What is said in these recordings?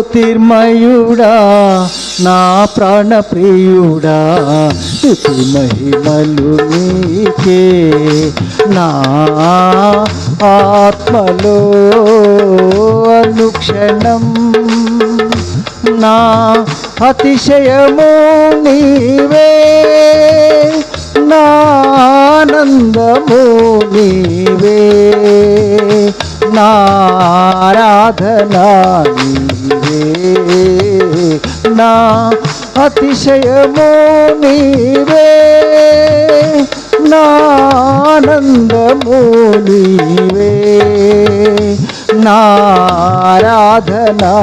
జ్యోతిర్మయుడా నా ప్రాణ ప్రియుడా స్తుతి మహిమలు నీకే నా ఆత్మలో అనుక్షణం నా అతిశయము నీవే నా ఆనందము నీవే నా ఆరాధనా నీవే నా అతిశయము నీవే నా ఆనందము నీవే నా ఆరాధనా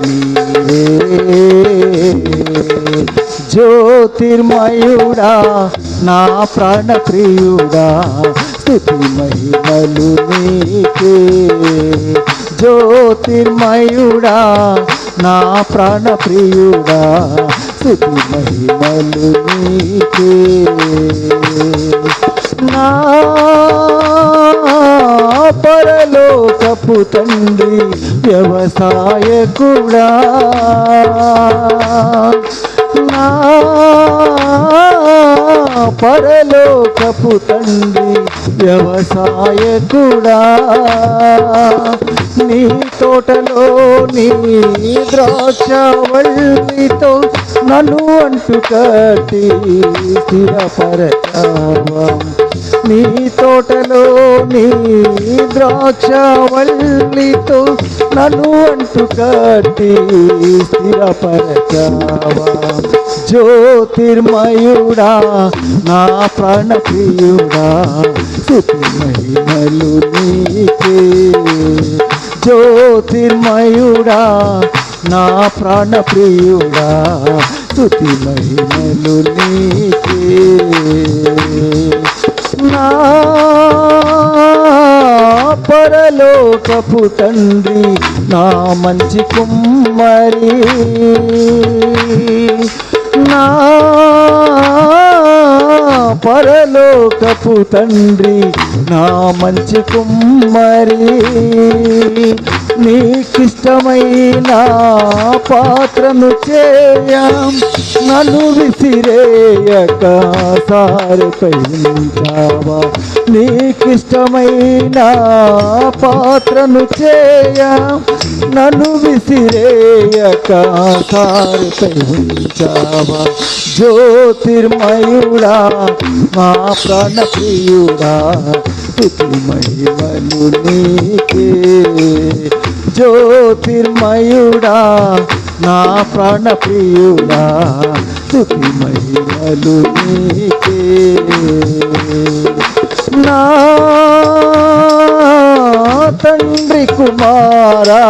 నీవే జ్యోతిర్మయుడా నా ప్రాణ ప్రియుడా స్తుతి మహిమలు నీకే జ్యోతిర్మయుడా నా ప్రాణ ప్రియుడా స్తుతి మహిమలు నీకే నా పరలోకపు తండ్రి వ్యవసాయకుడా నా పరలోకపు తండ్రి వ్యవసాయకుడా నీ తోటలో నీ ద్రాక్షవల్లితో నన్ను అంటు కట్టి స్థిరపరచావా నీ తోటలో నీ ద్రాక్షవల్లితో నన్ను అంటు కట్టి స్థిరపరచావా జ్యోతిర్మయుడా నా ప్రాణ ప్రియుడా స్తుతి మహిమలు నీకే జ్యోతిర్మయుడా నా ప్రాణ ప్రియుడా స్తుతి మహిమలు నీకే నా పరలోకపు తండ్రి నా మంచి కుమ్మరి నా పరలోకపు తండ్రి నా మంచి కుమ్మరి నీకిష్టమైన పాత్రను చేయ నన్ను విసిరేయక సారుపై ఉంచావా నీకిష్టమైన పాత్రను చేయ నన్ను విసిరేయక సారుపై ఉంచావా జ్యోతిర్మయుడా మా ప్రాణ ప్రియుడా స్తుతి మహిమలు నీకే జ్యోతిర్మయుడా నా ప్రాణ ప్రియుడా స్తుతి మహిమలు నీకే నా తండ్రి కుమారా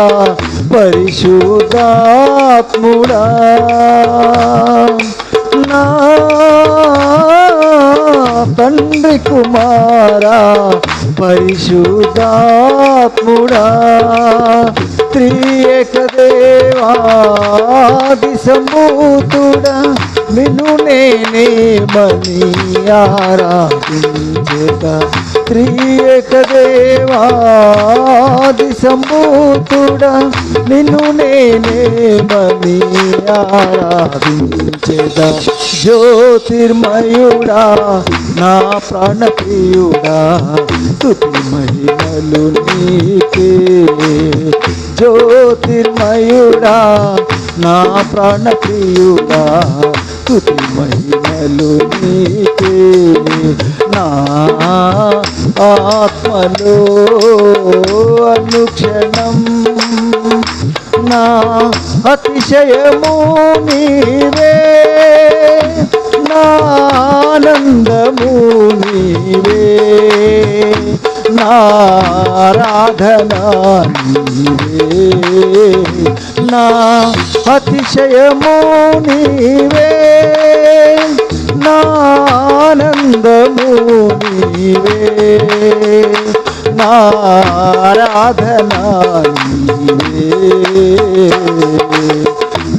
పరిశుద్ధాత్ముడా నా తండ్రి కుమారా పరిశుద్ధాత్ముడా త్రియేక దేవాది సంభూతుడా నిన్ను నేనేమని ఆరాధించేదా త్రియేక దేవాది సంభూతుడా నిన్ను నేనేమని ఆరాధించేదా జ్యోతిర్మయుడా నా ప్రాణ ప్రియుడా స్తుతి మహిమలు నీకే జ్యోతిర్మయుడా నా ప్రాణ ప్రియుడా స్తుతి మహిమలు నీకే నా ఆత్మలో అనుక్షణం నా అతిశయము నీవే నా ఆనందము నీవే నా ఆరాధనా నీవే నా అతిశయము నీవే నా ఆనందము నీవే నా ఆరాధనా నీవే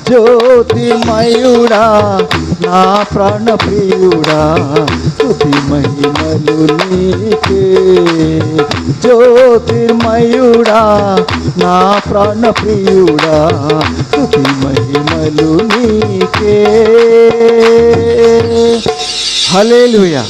జ్యోతిర్మయుడా నా ప్రాణ ప్రియుడా స్తుతి మహిమలు నీకే. జ్యోతిర్మయుడా నా ప్రాణ ప్రియుడా స్తుతి మహిమలు నీకే. హల్లెలూయా.